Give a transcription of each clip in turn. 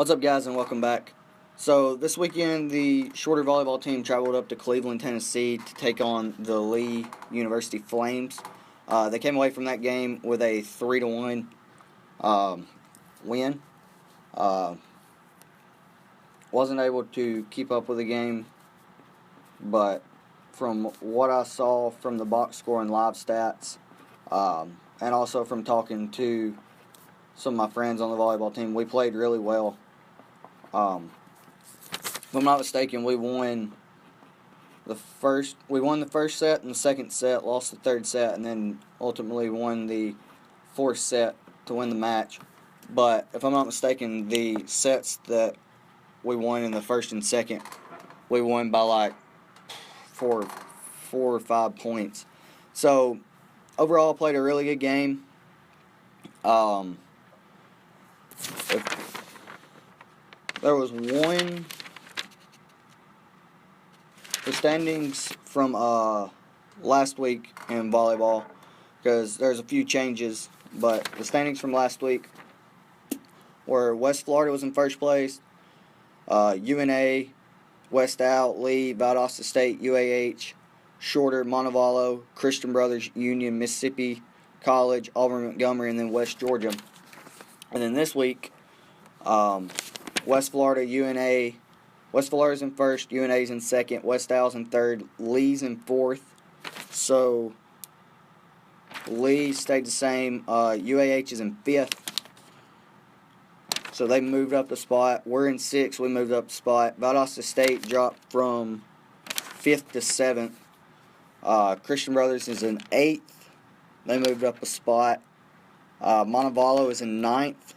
What's up, guys, and welcome back. So, this weekend, the Shorter volleyball team traveled up to Cleveland, Tennessee to take on the Lee University Flames. They came away from that game with a 3-1 win. Wasn't able to keep up with the game, but from what I saw from the box score and live stats, and also from talking to some of my friends on the volleyball team, we played really well. If I'm not mistaken, we won the first set and the second set, lost the third set, and then ultimately won the fourth set to win the match. But if I'm not mistaken, the sets that we won in the first and second, we won by like four or 5 points. So overall, played a really good game. There was the standings from last week in volleyball, because there's a few changes, but the standings from last week were West Florida was in first place, UNA, West Out, Lee, Valdosta State, UAH, Shorter, Montevallo, Christian Brothers, Union, Mississippi College, Auburn, Montgomery, and then West Georgia. And then this week, West Florida, UNA, West Florida's in first, UNA's in second, West Al's in third, Lee's in fourth. So Lee stayed the same. UAH is in fifth. So they moved up a spot. We're in sixth. We moved up a spot. Valdosta State dropped from fifth to seventh. Christian Brothers is in eighth. They moved up a spot. Montevallo is in ninth.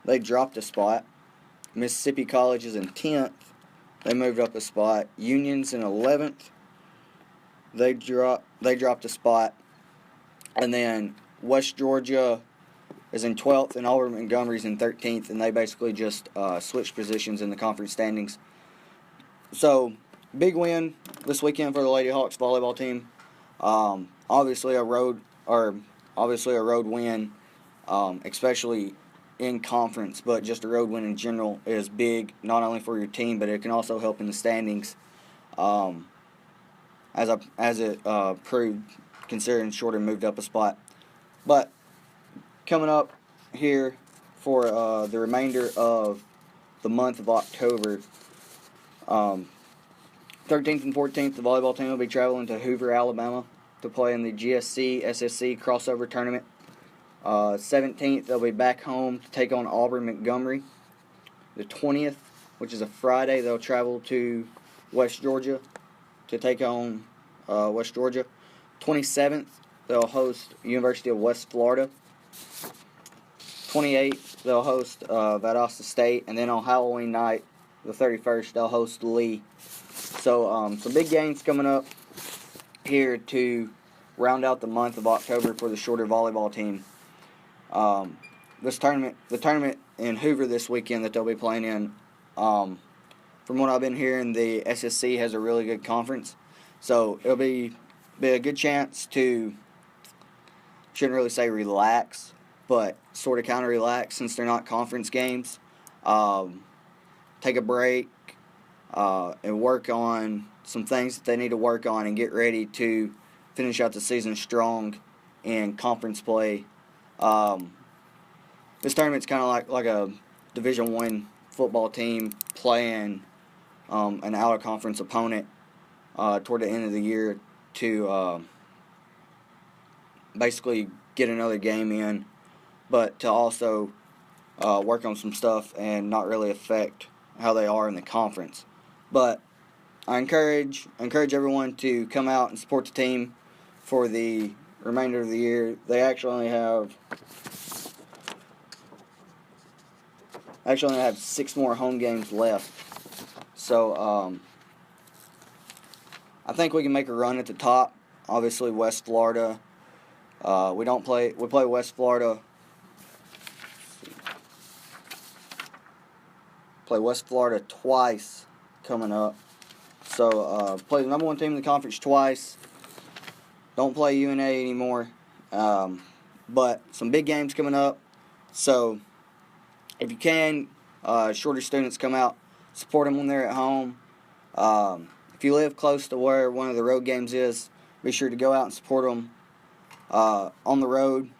They dropped a spot. Mississippi College is in 10th. They moved up a spot. Union's in 11th. They dropped a spot. And then West Georgia is in 12th, and Auburn Montgomery's in 13th, and they basically just switched positions in the conference standings. So, big win this weekend for the Lady Hawks volleyball team. Obviously a road win, especially in conference, but just a road win in general is big, not only for your team, but it can also help in the standings, as it proved, considering Shorter moved up a spot. But coming up here for the remainder of the month of October, 13th and 14th, the volleyball team will be traveling to Hoover, Alabama to play in the GSC SSC crossover tournament. 17th, they'll be back home to take on Auburn Montgomery. The 20th, which is a Friday, they'll travel to West Georgia to take on West Georgia. 27th, they'll host University of West Florida. 28th, they'll host Valdosta State. And then on Halloween night, the 31st, they'll host Lee. So some big games coming up here to round out the month of October for the Shorter volleyball team. The tournament in Hoover this weekend that they'll be playing in, from what I've been hearing, the SSC has a really good conference, so it'll be a good chance to, shouldn't really say relax, but sort of kind of relax since they're not conference games. Take a break and work on some things that they need to work on and get ready to finish out the season strong in conference play. This tournament's kind of like a Division I football team playing an out-of-conference opponent toward the end of the year to basically get another game in, but to also work on some stuff and not really affect how they are in the conference. But I encourage everyone to come out and support the team for the remainder of the year. They actually only have 6 more home games left. So I think we can make a run at the top. Obviously, West Florida. We play West Florida. Play West Florida twice coming up. So play the number 1 team in the conference twice. Don't play UNA anymore. But some big games coming up. So if you can, Shorter students come out, support them when they're at home. If you live close to where one of the road games is, be sure to go out and support them on the road.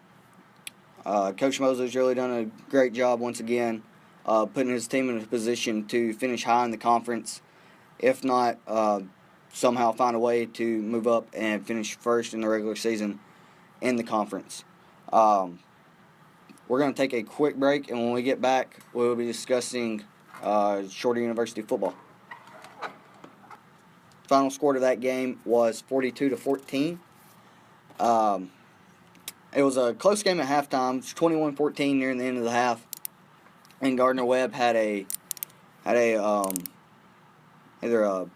Coach Mosley's really done a great job once again putting his team in a position to finish high in the conference. If not, somehow find a way to move up and finish first in the regular season in the conference. We're going to take a quick break, and when we get back, we'll be discussing Shorter University football. Final score to that game was 42-14. It was a close game at halftime. It was 21-14 near the end of the half, and Gardner Webb had either a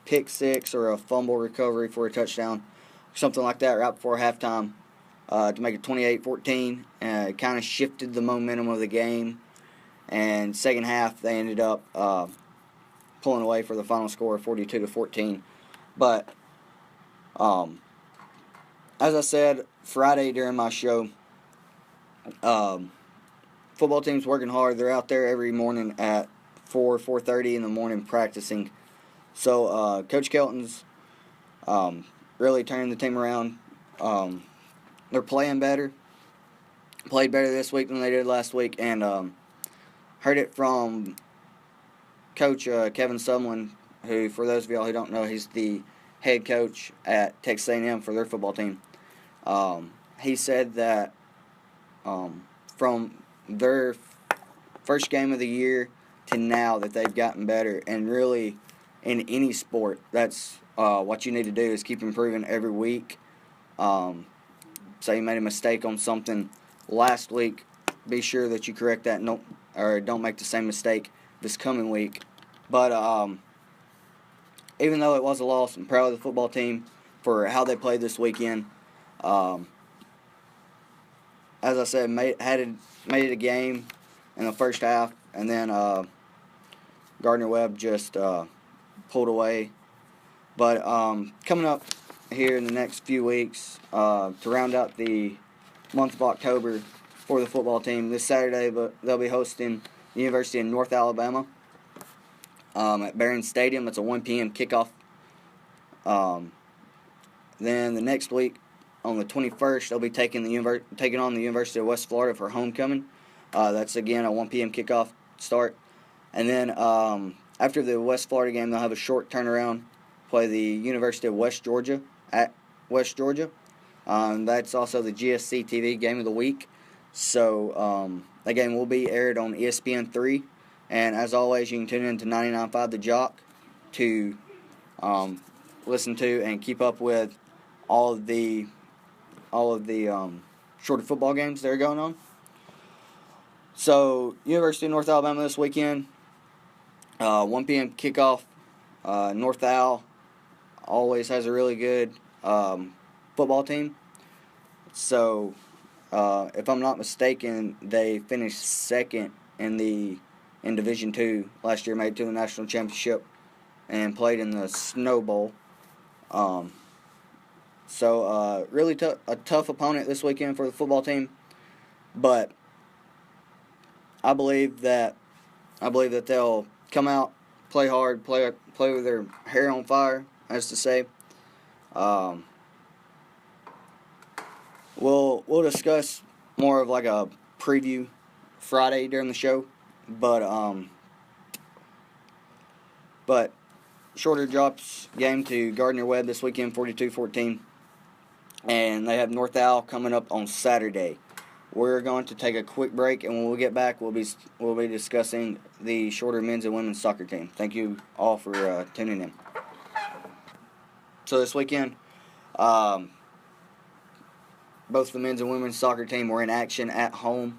pick six or a fumble recovery for a touchdown, something like that, right before halftime, to make it 28-14. It kind of shifted the momentum of the game, and second half they ended up pulling away for the final score of 42-14. But as I said Friday during my show, football team's working hard. They're out there every morning at 4:30 in the morning practicing. So Coach Kelton's really turning the team around. They're playing better. Played better this week than they did last week, and heard it from Coach Kevin Sumlin, who, for those of y'all who don't know, he's the head coach at Texas A&M for their football team. He said that from their first game of the year to now that they've gotten better, and really in any sport, that's what you need to do is keep improving every week. Say you made a mistake on something last week, be sure that you correct that and don't make the same mistake this coming week. But even though it was a loss, I'm proud of the football team for how they played this weekend. As I said, made it a game in the first half, and then Gardner Webb just pulled away. But coming up here in the next few weeks to round out the month of October for the football team, this Saturday they'll be hosting the University of North Alabama at Barron Stadium. It's a 1 p.m. kickoff. Then the next week, on the 21st, they'll be taking on the University of West Florida for homecoming. That's, again, a 1 p.m. kickoff start. And then after the West Florida game, they'll have a short turnaround, play the University of West Georgia at West Georgia. That's also the GSC TV Game of the Week. So that game will be aired on ESPN3. And as always, you can tune in to 99.5 The Jock to listen to and keep up with all of the shorter football games that are going on. So, University of North Alabama this weekend, 1 p.m. kickoff. North Al always has a really good football team. So, if I'm not mistaken, they finished second in Division II last year, made it to the national championship, and played in the Snow Bowl. So really a tough opponent this weekend for the football team, but I believe that they'll come out, play hard, play with their hair on fire, as to say. We'll discuss more of like a preview Friday during the show, but Shorter drops game to Gardner Webb this weekend, 42-14. And they have North Al coming up on Saturday. We're going to take a quick break, and when we get back, we'll be discussing the Shorter men's and women's soccer team. Thank you all for tuning in. So this weekend, both the men's and women's soccer team were in action at home.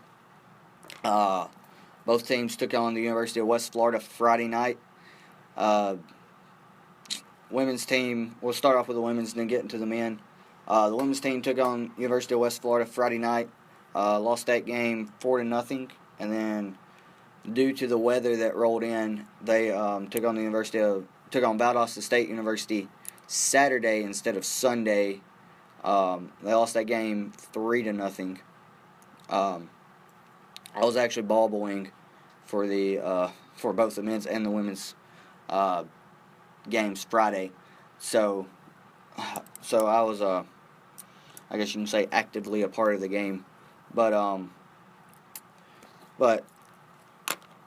Both teams took on the University of West Florida Friday night. Women's team, we'll start off with the women's and then get into the men. The women's team took on University of West Florida Friday night, lost that game 4-0, and then due to the weather that rolled in, they took on Valdosta State University Saturday instead of Sunday. They lost that game 3-0. I was actually ball boying for both the men's and the women's games Friday. So I was I guess you can say actively a part of the game, but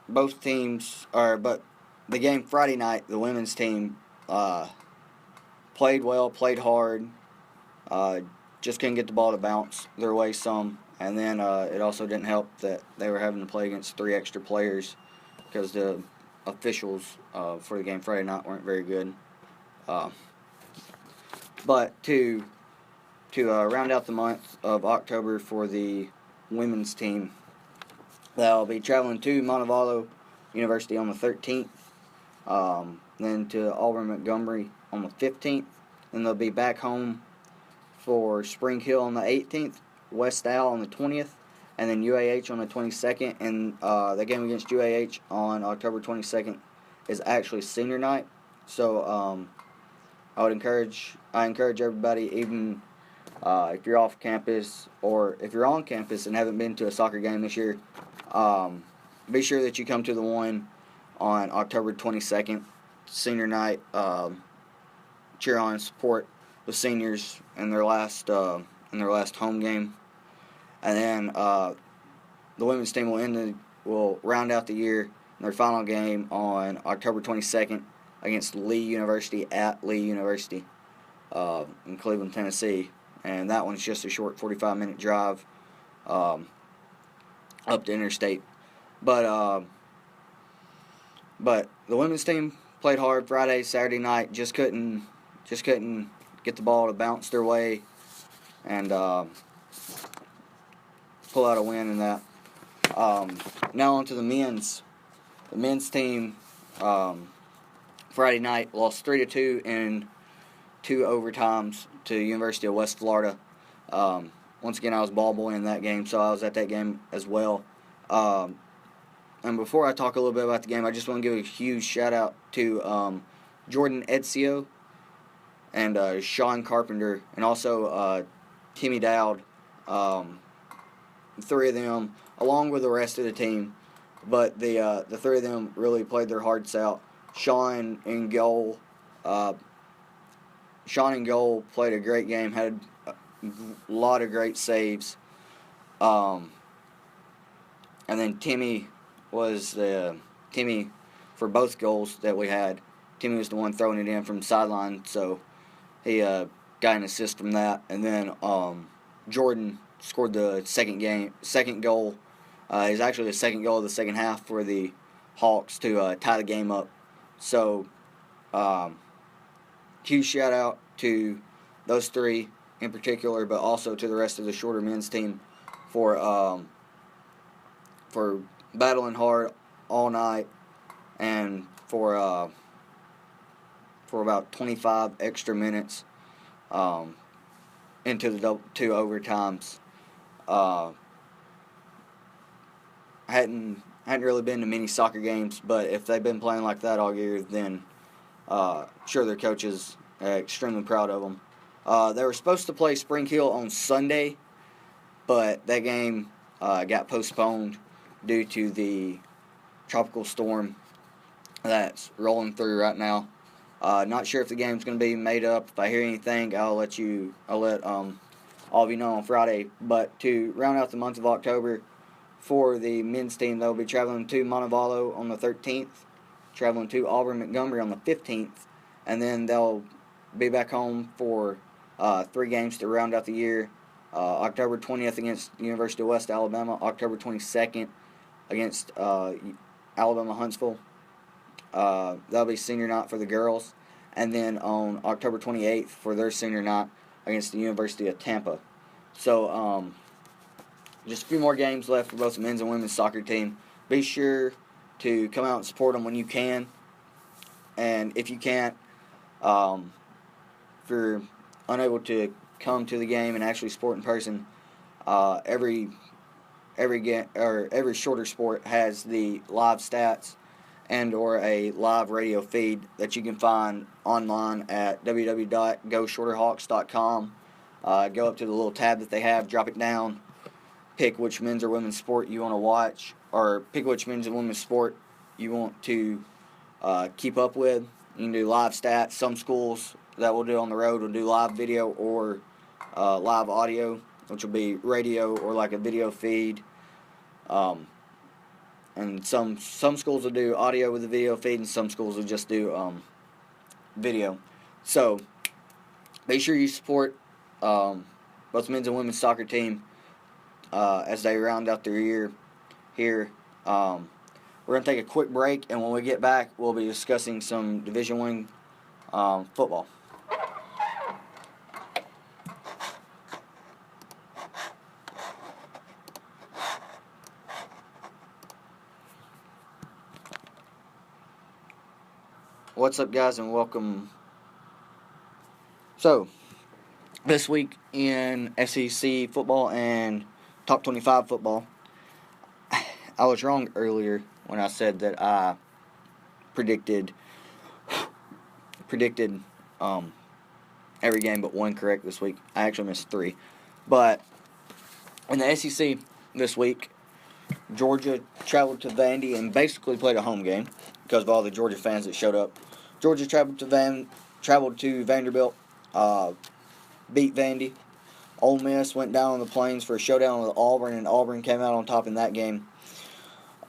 both teams but the game Friday night, the women's team played well, played hard, just couldn't get the ball to bounce their way some. And then it also didn't help that they were having to play against 3 extra players because the officials for the game Friday night weren't very good. But to round out the month of October for the women's team, they'll be traveling to Montevallo University on the 13th, then to Auburn Montgomery on the 15th, and they'll be back home for Spring Hill on the 18th, West Al on the 20th, and then UAH on the 22nd. And the game against UAH on October 22nd is actually senior night. So I encourage everybody, even if you're off campus or if you're on campus and haven't been to a soccer game this year, be sure that you come to the one on October 22nd, senior night. Cheer on and support the seniors in their last home game, and then the women's team will round out the year in their final game on October 22nd against Lee University at Lee University in Cleveland, Tennessee, and that one's just a short 45-minute drive up the interstate. But the women's team played hard Friday, Saturday night. Just couldn't get the ball to bounce their way and pull out a win in that. Now on to the men's. The men's team Friday night lost 3-2 in 2 overtimes to University of West Florida. Once again, I was ball boy in that game, so I was at that game as well. And before I talk a little bit about the game, I just want to give a huge shout out to Jordan Edsio and Sean Carpenter, and also Timmy Dowd. The 3 of them, along with the rest of the team, but the 3 of them really played their hearts out. Sean in goal played a great game, had a lot of great saves. And then Timmy for both goals that we had. Timmy was the one throwing it in from the sideline, so he got an assist from that. And then Jordan scored the second goal. It's actually the second goal of the second half for the Hawks to tie the game up. So, huge shout out to those 3 in particular, but also to the rest of the shorter men's team for battling hard all night and for about 25 extra minutes into the 2 overtimes. Hadn't really been to many soccer games, but if they've been playing like that all year, then sure their coach is extremely proud of them. They were supposed to play Spring Hill on Sunday, but that game got postponed due to the tropical storm that's rolling through right now. Not sure if the game's going to be made up. If I hear anything, I'll let all of you know on Friday. But to round out the month of October, for the men's team, they'll be traveling to Montevallo on the 13th, traveling to Auburn Montgomery on the 15th, and then they'll be back home for 3 games to round out the year. October 20th against University of West Alabama, October 22nd against Alabama Huntsville. That'll be senior night for the girls, and then on October 28th for their senior night against the University of Tampa. So just a few more games left for both the men's and women's soccer team. Be sure to come out and support them when you can, and if you can't, if you're unable to come to the game and actually support in person, every shorter sport has the live stats and or a live radio feed that you can find online at www.goshorterhawks.com. Go up to the little tab that they have, drop it down, pick which men's or women's sport you want to watch, or pick which men's and women's sport you want to keep up with. You can do live stats. Some schools that we'll do on the road will do live video or live audio, which will be radio or like a video feed. And some schools will do audio with a video feed, and some schools will just do video. So make sure you support both men's and women's soccer team as they round out their year here. We're going to take a quick break, and when we get back, we'll be discussing some Division I football. What's up, guys, and welcome. So, this week in SEC football and Top 25 football, I was wrong earlier when I said that I predicted every game but one correct this week. I actually missed 3. But in the SEC this week, Georgia traveled to Vandy and basically played a home game because of all the Georgia fans that showed up. Georgia traveled to Vanderbilt, beat Vandy. Ole Miss went down on the Plains for a showdown with Auburn, and Auburn came out on top in that game.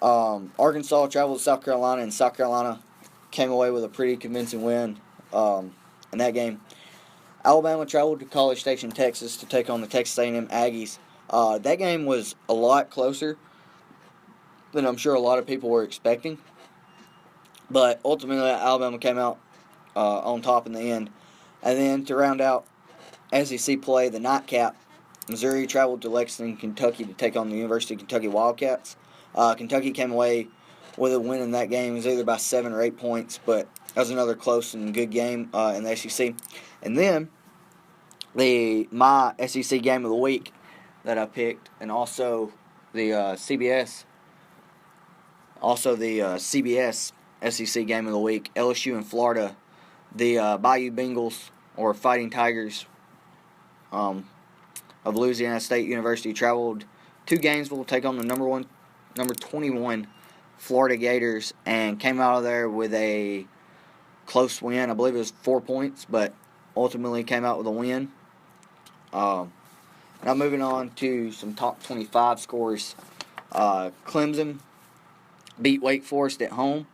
Arkansas traveled to South Carolina, and South Carolina came away with a pretty convincing win in that game. Alabama traveled to College Station, Texas, to take on the Texas A&M Aggies. That game was a lot closer than I'm sure a lot of people were expecting. But ultimately, Alabama came out on top in the end. And then to round out SEC play, the nightcap, Missouri traveled to Lexington, Kentucky to take on the University of Kentucky Wildcats. Kentucky came away with a win in that game. It was either by 7 or 8 points, but that was another close and good game in the SEC. And then my SEC game of the week that I picked, and also the CBS SEC game of the week, LSU and Florida, the Bayou Bengals, or Fighting Tigers of Louisiana State University, traveled to Gainesville to take on the number 21 Florida Gators, and came out of there with a close win. I believe it was 4 points, but ultimately came out with a win. Now moving on to some top 25 scores. Clemson beat Wake Forest at home.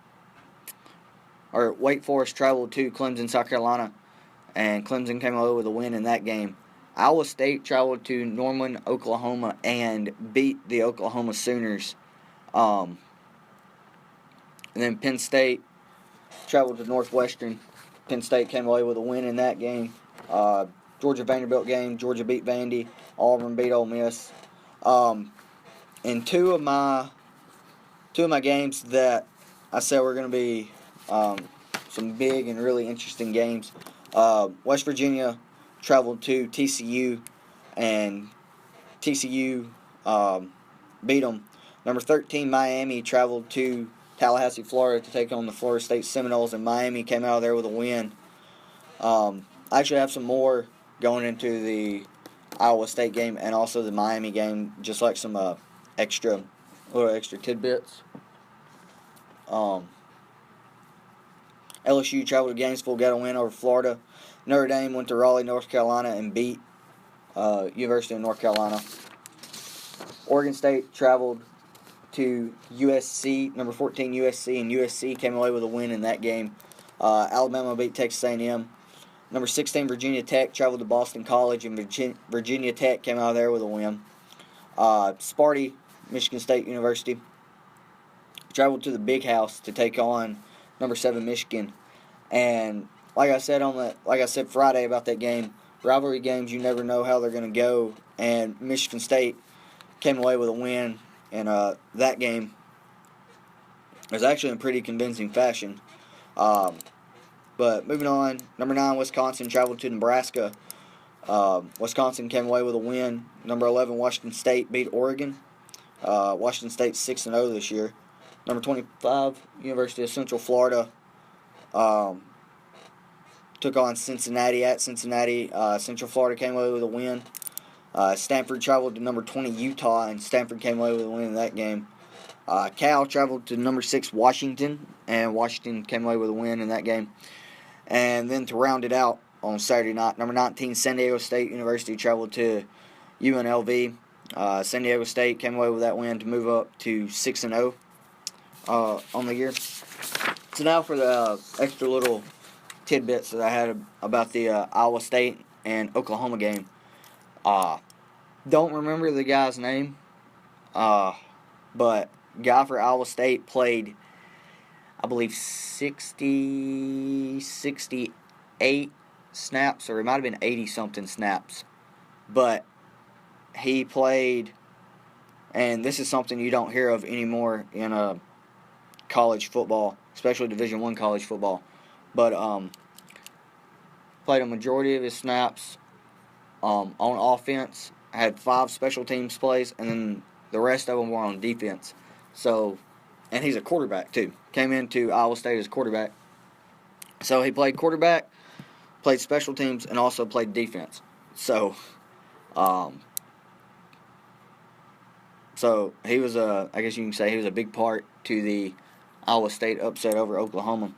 Wake Forest traveled to Clemson, South Carolina, and Clemson came away with a win in that game. Iowa State traveled to Norman, Oklahoma, and beat the Oklahoma Sooners. And then Penn State traveled to Northwestern. Penn State came away with a win in that game. Georgia Vanderbilt game, Georgia beat Vandy. Auburn beat Ole Miss. In two of my games that I said were going to be some big and really interesting games, West Virginia traveled to TCU, and TCU beat them. Number 13, Miami, traveled to Tallahassee, Florida, to take on the Florida State Seminoles, and Miami came out of there with a win. I actually have some more going into the Iowa State game and also the Miami game, just like some little extra tidbits. LSU traveled to Gainesville, got a win over Florida. Notre Dame went to Raleigh, North Carolina, and beat University of North Carolina. Oregon State traveled to USC, number 14 USC, and USC came away with a win in that game. Alabama beat Texas A&M. Number 16 Virginia Tech traveled to Boston College, and Virginia Tech came out of there with a win. Sparty, Michigan State University, traveled to the Big House to take on number 7 Michigan. And like I said Friday about that game, rivalry games, you never know how they're going to go. And Michigan State came away with a win in that game. It was actually in pretty convincing fashion. But moving on, number 9 Wisconsin traveled to Nebraska. Wisconsin came away with a win. Number 11 Washington State beat Oregon. Washington State's 6-0 this year. Number 25 University of Central Florida took on Cincinnati at Cincinnati. Central Florida came away with a win. Stanford traveled to number 20 Utah, and Stanford came away with a win in that game. Cal traveled to number 6 Washington, and Washington came away with a win in that game. And then to round it out on Saturday night, number 19 San Diego State University traveled to UNLV. San Diego State came away with that win to move up to 6-0 on the year. So now for the extra little tidbits that I had about the Iowa State and Oklahoma game. Don't remember the guy's name, but guy for Iowa State played, I believe, 68 snaps, or it might have been 80-something snaps. But he played, and this is something you don't hear of anymore in college football, especially Division I college football. But played a majority of his snaps on offense, had 5 special teams plays, and then the rest of them were on defense. So, and he's a quarterback too. Came into Iowa State as quarterback. So he played quarterback, played special teams, and also played defense. So he was I guess you can say he was a big part to the Iowa State upset over Oklahoma.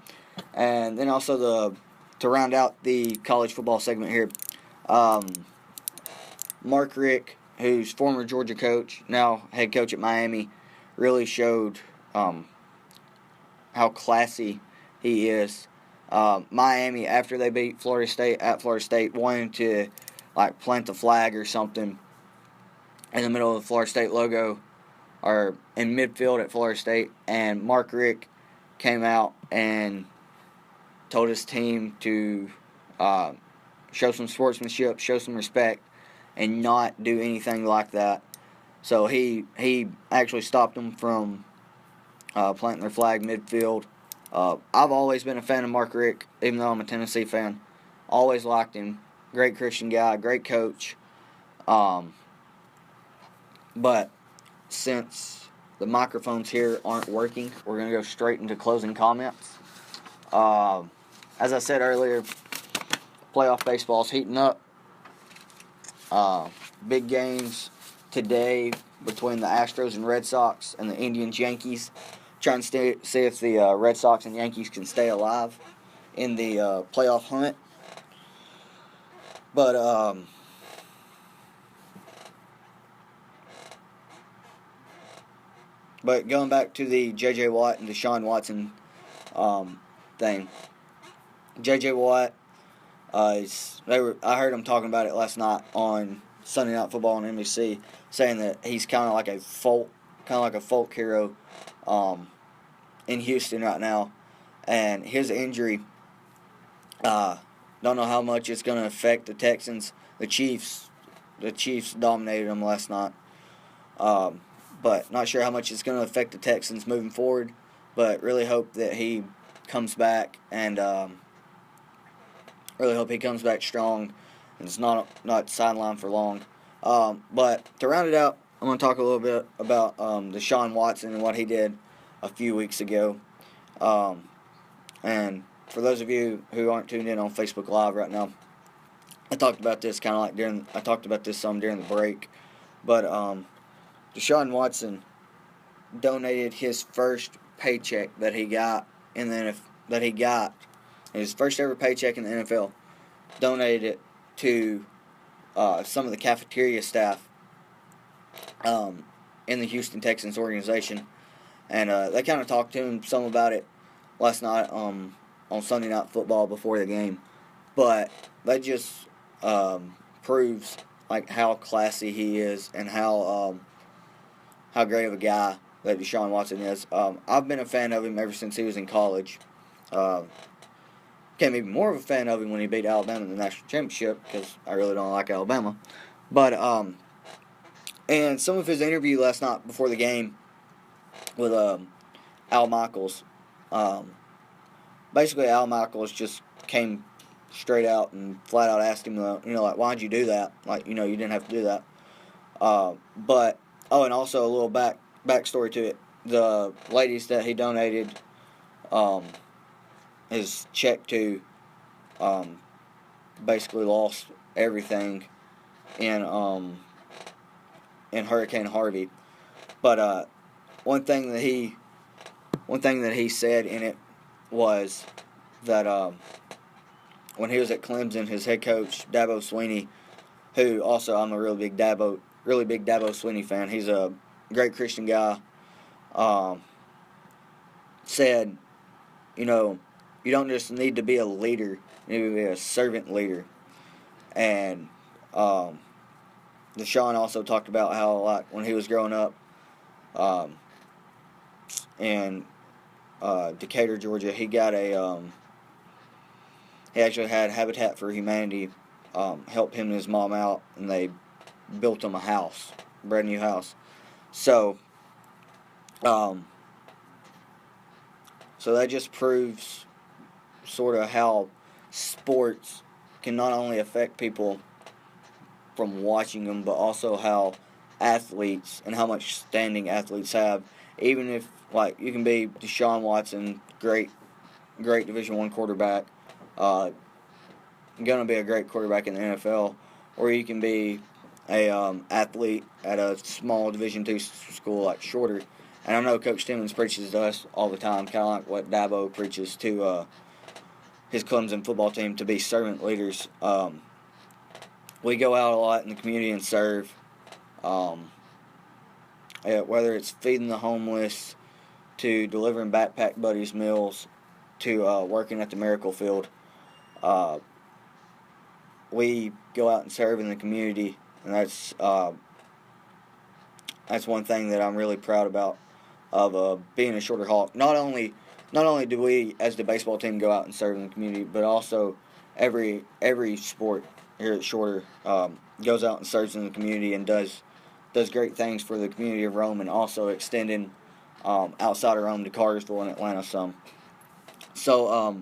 And then also to round out the college football segment here, Mark Richt, who's former Georgia coach, now head coach at Miami, really showed how classy he is. Miami, after they beat Florida State at Florida State, wanted to plant the flag or something in the middle of the Florida State logo, or in midfield at Florida State, and Mark Richt came out and told his team to show some sportsmanship, show some respect, and not do anything like that. So he actually stopped them from planting their flag midfield. I've always been a fan of Mark Richt, even though I'm a Tennessee fan. Always liked him. Great Christian guy, great coach. But since the microphones here aren't working, we're going to go straight into closing comments. As I said earlier, playoff baseball's heating up. Big games today between the Astros and Red Sox and the Indians-Yankees. Trying to see if the Red Sox and Yankees can stay alive in the playoff hunt. But going back to the J.J. Watt and Deshaun Watson thing. J.J. Watt, I heard him talking about it last night on Sunday Night Football on NBC, saying that he's kind of like a folk hero in Houston right now. And his injury, don't know how much it's going to affect the Texans. The Chiefs dominated them last night. But not sure how much it's going to affect the Texans moving forward. But really hope that he comes back, and really hope he comes back strong and it's not sidelined for long. But to round it out, I'm going to talk a little bit about Deshaun Watson and what he did a few weeks ago. And for those of you who aren't tuned in on Facebook Live right now, I talked about this during the break. But Deshaun Watson donated his first paycheck that he got his first ever paycheck in the NFL, donated it to some of the cafeteria staff in the Houston Texans organization. And they kind of talked to him some about it last night on Sunday Night Football before the game. But that just proves how classy he is and how great of a guy that Deshaun Watson is. I've been a fan of him ever since he was in college. Became even more of a fan of him when he beat Alabama in the national championship, because I really don't like Alabama. But and some of his interview last night before the game with Al Michaels, basically Al Michaels just came straight out and flat out asked him, why'd you do that? You didn't have to do that. And also a little backstory to it. The ladies that he donated his check to basically lost everything in in Hurricane Harvey. But one thing that he said in it was that when he was at Clemson, his head coach Dabo Swinney, who also I'm a really big Dabo Swinney fan. He's a great Christian guy. Said, you don't just need to be a leader; you need to be a servant leader. And Deshaun also talked about how, like, when he was growing up in Decatur, Georgia, he actually had Habitat for Humanity help him and his mom out, and they built him a brand new house. So that just proves sort of how sports can not only affect people from watching them, but also how athletes and how much standing athletes have. Even if, like, you can be Deshaun Watson, great Division I quarterback, going to be a great quarterback in the NFL, or you can be a athlete at a small Division II school like Shorter. And I know Coach Timmons preaches to us all the time, kind of like what Dabo preaches to his Clemson football team, to be servant leaders. We go out a lot in the community and serve, whether it's feeding the homeless, to delivering Backpack Buddies meals, to working at the Miracle Field. We go out and serve in the community, and that's one thing that I'm really proud about of being a Shorter Hawk. Not only do we as the baseball team go out and serve in the community, but also every sport here at Shorter goes out and serves in the community and does great things for the community of Rome, and also extending outside of Rome to Cartersville and Atlanta some. So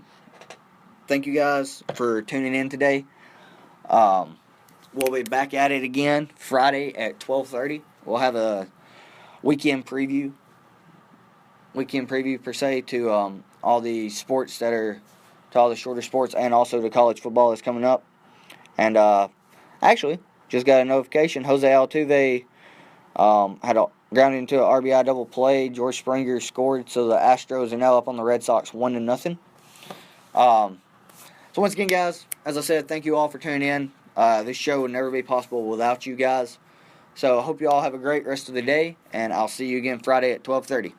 thank you guys for tuning in today. We'll be back at it again Friday at 12:30. We'll have a weekend preview per se to all the sports to all the Shorter sports, and also the college football that's coming up. And actually, just got a notification. Jose Altuve had a grounded into an RBI double play. George Springer scored, so the Astros are now up on the Red Sox 1-0. So once again, guys, as I said, thank you all for tuning in. This show would never be possible without you guys. So I hope you all have a great rest of the day, and I'll see you again Friday at 12:30.